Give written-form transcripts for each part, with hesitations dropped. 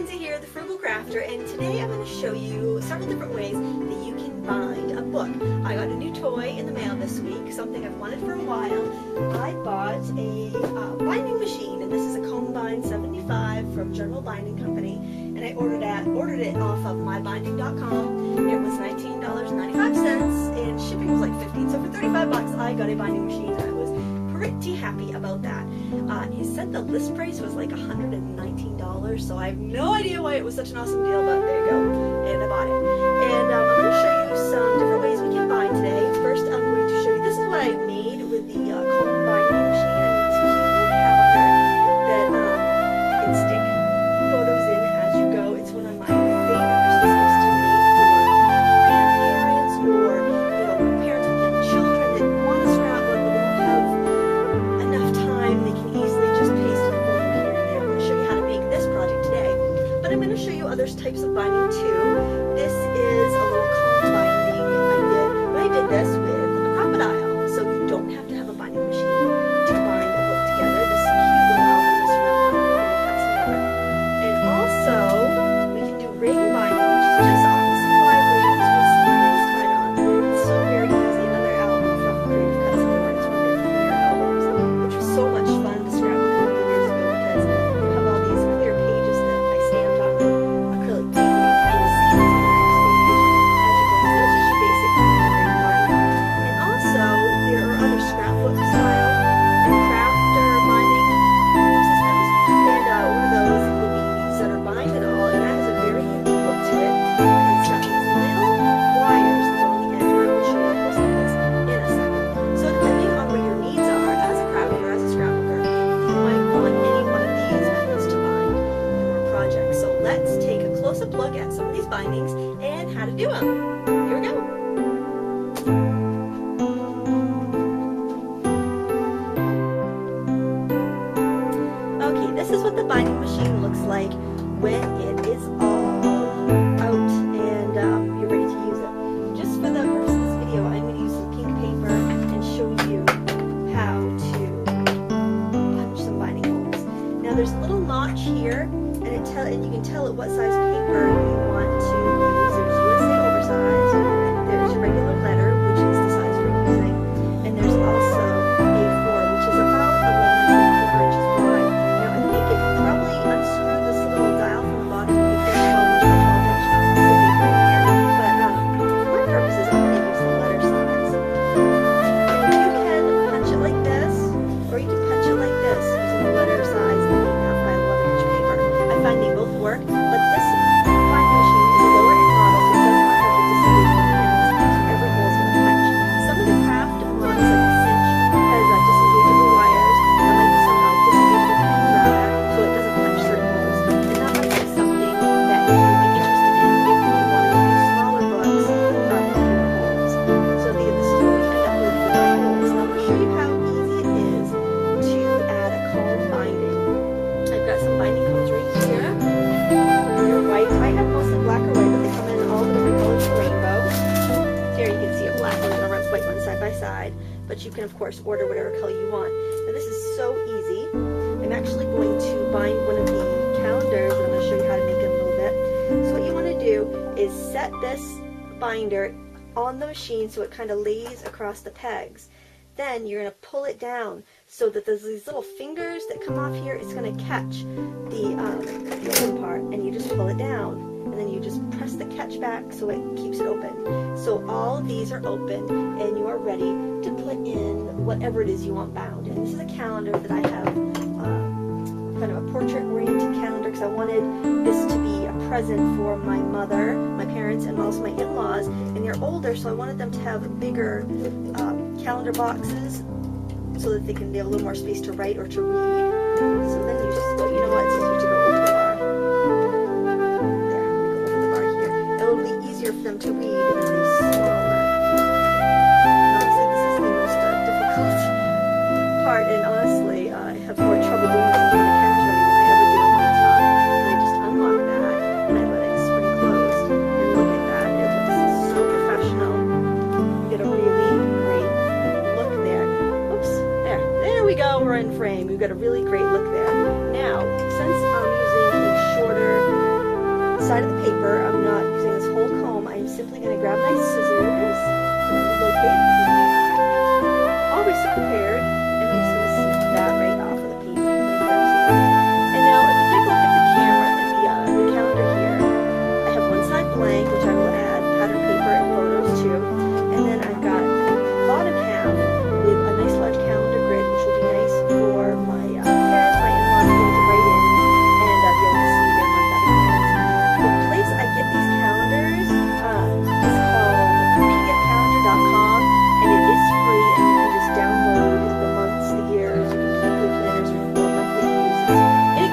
here, the Frugal Crafter, and today I'm going to show you several different ways that you can bind a book. I got a new toy in the mail this week, something I've wanted for a while. I bought a binding machine, and this is a Combine 75 from General Binding Company, and I ordered it off of mybinding.com. It was $19.95, and shipping was like $15. So for $35, I got a binding machine, and I was pretty happy about that. He said the list price was like $119, so I have no idea why it was such an awesome deal, but there you go, and I bought it. And I'm going to show you some different ways we can bind today. First, I'm going to show you, this is what I made with the comb binding machine. I made this cute little calendar that you can stick photos in as you go. It's one of my favorite Christmas gifts to make for grandparents or parents with young children that want to scrapbook but don't have enough time. They can easily just paste a photo here and there. I'm going to show you how to make this project today, but I'm going to show you other types of binding too. This is a little comb binding I did. I did this with a crocodile, so you don't have to have a binding machine to bind a book together. This cute little album is from and also we can do ring binding, which is just all the supply rings with strings tied on. It's so very easy. Another album from Creative Cuts and More. It's one of their clear albums, which was so much fun to scrapbook a couple years ago because you have all these clear pages that I stamped on the acrylic paint. You kind of see what's on the next page as you go. So that's just your basic ring binding. And also there are other scrapbook style and crafter binding systems. And one of those would be these that are bind it all, and that has a very unique look to it. It's got these little wires that go on the end, and I will show you how to set this in a second. So depending on what your needs are as a crafter or as a scrapbooker, you might want any one of these methods to bind your project. So let's take a close-up look at some of these bindings and how to do them. Here we go. Okay, this is what the binding machine looks like when it is all out and you're ready to use it. Just for the purpose of this video, I'm going to use some pink paper and show you how to punch some binding holes. Now there's a little notch here, and you can tell it what size paper you want to use. There's USA oversized, there's your regular letter, which is the size we're using, and there's also A4, which is about 11.25 inches wide. Now I think if you probably unscrew this little dial from the bottom, you can tell which 12-inch piece of paper here, but for my purposes, I'm going to use the letter size. And you can punch it like this, or you can punch it like this, using the letter size and 8.5 by 11-inch paper. I find they both work, but this binding machine is a lower end model, so it does not have the disengagement pins, so every hole is going to punch. Some of the craft models, like the Cinch, has disengageable wires. That might be some disengagement pins rather, so it doesn't punch certain holes. And that might be something that you would be interested in if you wanted to use smaller books from fewer holes. So this is what we end up with our holes. Now I'm going to show you how easy it is to add a comb binding. I've got some binding combs right here. They're white. I have mostly black or white, but they come in all the different colors of the rainbow. Here you can see a black one and a white one side by side, but you can of course order whatever color you want. Now this is so easy. I'm actually going to bind one of the calendars, and I'm going to show you how to make it in a little bit. So what you want to do is set this binder on the machine so it kind of lays across the pegs. Then you're going to pull it down so that there's these little fingers that come off here. It's going to catch the open part, and you just pull it down, and then you just press the catch back so it keeps it open. So all of these are open, and you are ready to put in whatever it is you want bound. And this is a calendar that I have, kind of a portrait-oriented calendar, because I wanted this to be a present for my mother, my parents, and also my in-laws. And they're older, so I wanted them to have bigger calendar boxes so that they can have a little more space to write or to read. So then you just go, you know what, it's easier to go over the bar. There, I'm going to go over the bar here. It'll be easier for them to read if they're smaller. Honestly, this is the most difficult part, and honestly, I have more trouble doing this when the camera's ready than I ever do when it's not. And I just unlock that, and I let it spring closed. And look at that, it looks so professional. You get a really great look there. Oops, there we go, we're in frame. We've got a really great look there. Now, since simply going to grab my scissors, locate it, always so prepared, and I'm just going to snip that right off of the piece. And now if you take a look at the camera and the calendar here, I have one side blank, which I will add pattern paper and photos to, and then I've got bottom half with a nice large calendar grid, which will be nice for my parents, my in-laws, to write in and be able to see their month at a glance. The place I get these calendars is called pdfcalendar.com, and it is free, and you can just download the months, the years, you can keep your planners for monthly uses.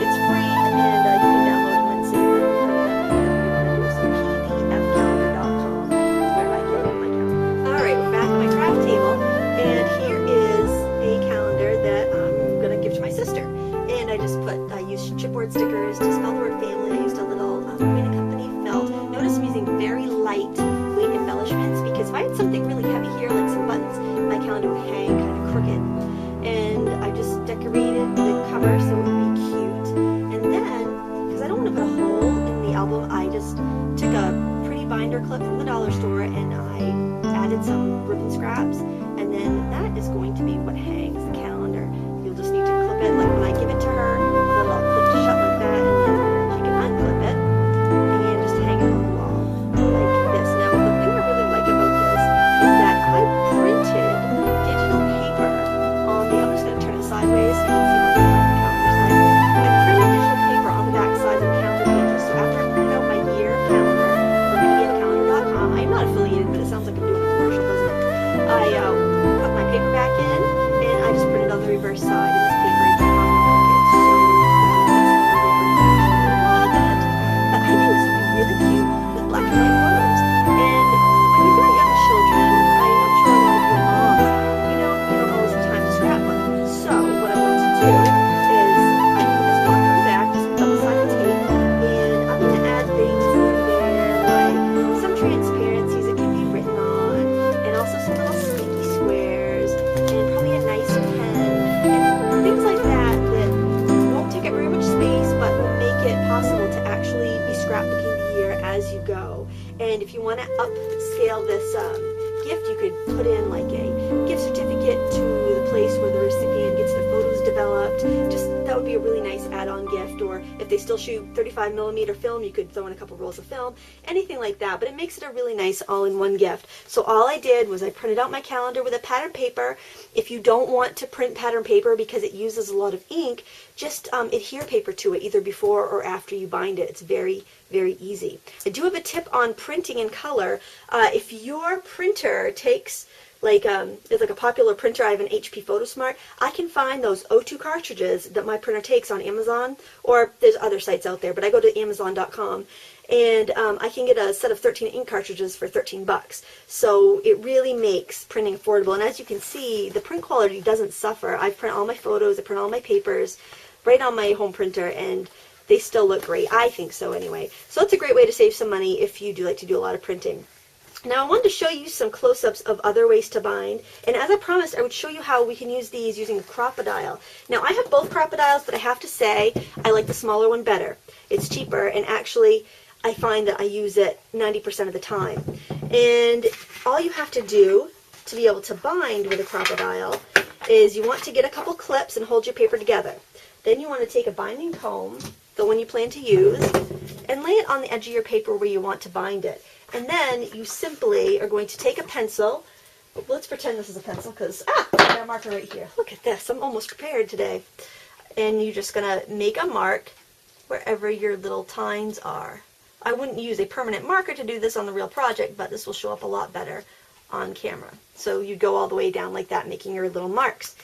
It's free, and you can download them and save them and print them, whatever you want to do. So pdfcalendar.com is where I get my calendar. Alright, we're back at my craft table, and here is a calendar that I'm going to give to my sister. And I used chipboard stickers to spell the word family. I used a little Queen & Company felt. Notice I'm using very lightweight embellishments, because if I had something really heavy here, like some buttons, my calendar would hang kind of crooked. And I just decorated the cover so it would be cute. And then, because I don't want to put a hole in the album, I just took a pretty binder clip from the dollar store and I added some ribbon scraps. And then that is going to be what hangs the calendar. You'll just need to clip it, like when I give it to her, a little clip shut like that, and then she can unclip it and just hang it on the wall like this. Now, the thing I really like about this is that I printed digital paper on the, I'm just going to turn it sideways so you can see what the calendar side. I printed digital paper on the back side of the calendar pages. So after I printed out my year calendar from pdfcalendar.com, I'm not affiliated, but it sounds like I'm doing a commercial, doesn't it? I put my paper back in, and I just printed on the reverse side of this paper and put it on the pocket. So I think this would be really cute with black and white photos. And when you've got young children, I'm sure a lot of your moms, you don't always have time to scrapbook. So what I want to do is I put this block on the back, just double-sided tape, and I'm going to add things in there like some transparencies that can be written on, and also some little sticky squares, and probably a nice pen, and things like that that won't take up very much space, but will make it possible to actually be scrapbooking the year as you go. And if you want to upscale this gift, you could put in like a gift certificate to the place where the recipient gets their photos developed. Just that would be a really nice add-on gift. Or if they still shoot 35mm film, you could throw in a couple rolls of film, anything like that. But it makes it a really nice all-in-one gift. So all I did was I printed out my calendar with a pattern paper. If you don't want to print pattern paper because it uses a lot of ink, just adhere paper to it either before or after you bind it. It's very, very easy. I do have a tip on printing in color. If your printer takes it's like a popular printer, I have an HP PhotoSmart, I can find those O2 cartridges that my printer takes on Amazon, or there's other sites out there, but I go to Amazon.com, and I can get a set of 13 ink cartridges for $13. So it really makes printing affordable, and as you can see, the print quality doesn't suffer. I print all my photos, I print all my papers right on my home printer, and they still look great. I think so anyway. So it's a great way to save some money if you do like to do a lot of printing. Now I wanted to show you some close-ups of other ways to bind, and as I promised I would show you how we can use these using a crocodile. Now I have both crocodiles, but I have to say I like the smaller one better. It's cheaper, and actually I find that I use it 90% of the time. And all you have to do to be able to bind with a crocodile is you want to get a couple clips and hold your paper together. Then you want to take a binding comb, the one you plan to use, and lay it on the edge of your paper where you want to bind it. And then you simply are going to take a pencil. Let's pretend this is a pencil because, I got a marker right here. Look at this. I'm almost prepared today. And you're just going to make a mark wherever your little tines are. I wouldn't use a permanent marker to do this on the real project, but this will show up a lot better on camera. So you go all the way down like that, making your little marks.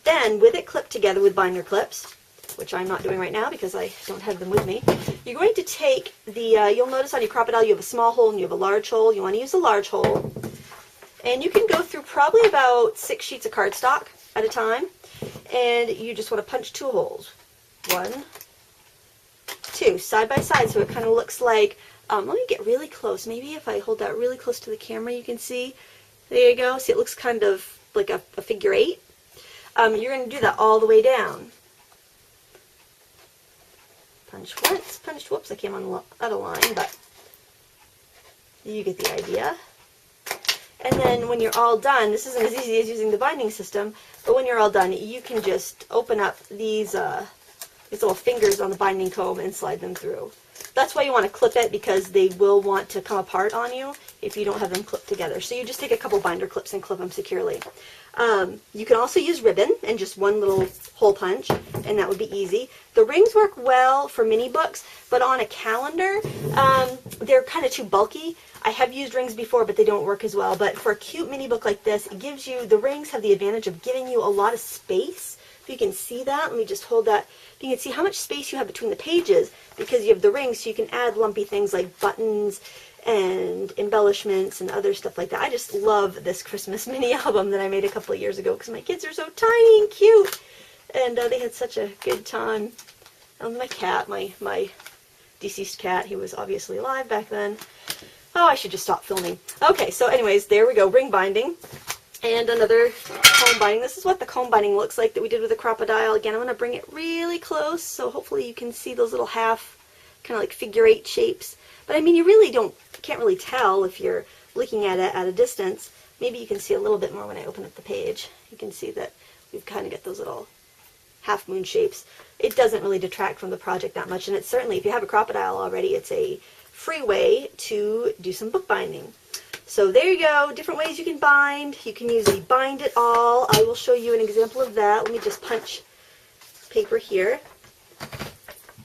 Then, with it clipped together with binder clips, which I'm not doing right now because I don't have them with me, you're going to take the, you'll notice on your crocodile you have a small hole and you have a large hole. You want to use the large hole. And you can go through probably about 6 sheets of cardstock at a time. And you just want to punch 2 holes. 1, 2, side by side, so it kind of looks like, let me get really close. Maybe if I hold that really close to the camera you can see. There you go. See, it looks kind of like a figure 8. You're going to do that all the way down. Punch once, punch, whoops, I came on out of line, but You get the idea. And then when you're all done, this isn't as easy as using the binding system, but when you're all done, you can just open up these little fingers on the binding comb and slide them through. That's why you want to clip it, because they will want to come apart on you if you don't have them clipped together. So you just take a couple binder clips and clip them securely. You can also use ribbon and just one little hole punch, and that would be easy. The rings work well for mini books, but on a calendar, they're kind of too bulky. I have used rings before, but they don't work as well. But for a cute mini book like this, it gives you, the rings have the advantage of giving you a lot of space. If you can see that, let me just hold that. You can see how much space you have between the pages because you have the rings, so you can add lumpy things like buttons and embellishments and other stuff like that. I just love this Christmas mini album that I made a couple of years ago because my kids are so tiny and cute, and they had such a good time. And my cat, my deceased cat, he was obviously alive back then. Oh, I should just stop filming. Okay, so anyways, there we go, ring binding. And another comb binding. This is what the comb binding looks like that we did with the crocodile. Again, I'm going to bring it really close, so hopefully you can see those little half, kind of like figure 8 shapes. But I mean, you really can't really tell if you're looking at it at a distance. Maybe you can see a little bit more when I open up the page. You can see that we've kind of got those little half moon shapes. It doesn't really detract from the project that much, and it's certainly, if you have a crocodile already, it's a free way to do some bookbinding. So there you go, different ways you can bind. You can use the Bind It All. I will show you an example of that. Let me just punch paper here.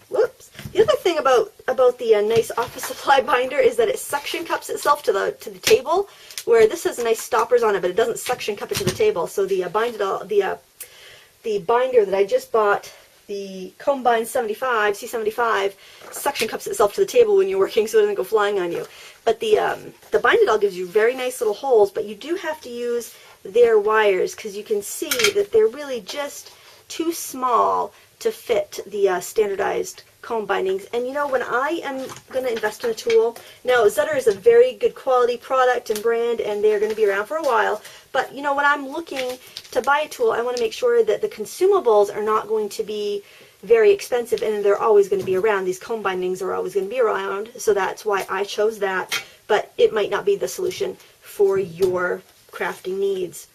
Whoops. The other thing about the nice office supply binder is that it suction cups itself to the table, where this has nice stoppers on it, but it doesn't suction cup it to the table. So the Bind It All, the binder that I just bought, the Comb Bind 75, C75, suction cups itself to the table when you're working so it doesn't go flying on you. But the Bind It All gives you very nice little holes, but you do have to use their wires because you can see that they're really just too small to fit the standardized comb bindings. And you know, when I am going to invest in a tool, now Zutter is a very good quality product and brand, and they're going to be around for a while, but you know, when I'm looking to buy a tool, I want to make sure that the consumables are not going to be very expensive and they're always going to be around. These comb bindings are always going to be around, so that's why I chose that, but it might not be the solution for your crafting needs.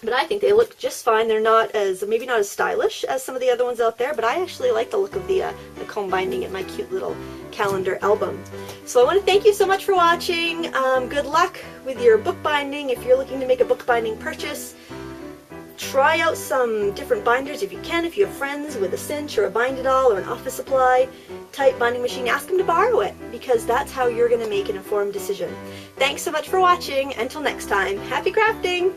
But I think they look just fine. They're not as, maybe not as stylish as some of the other ones out there, but I actually like the look of the comb binding in my cute little calendar album. So I want to thank you so much for watching. Good luck with your bookbinding. If you're looking to make a bookbinding purchase, try out some different binders if you can. If you have friends with a cinch or a Bind It All or an office supply type binding machine, ask them to borrow it, because that's how you're going to make an informed decision. Thanks so much for watching. Until next time, happy crafting!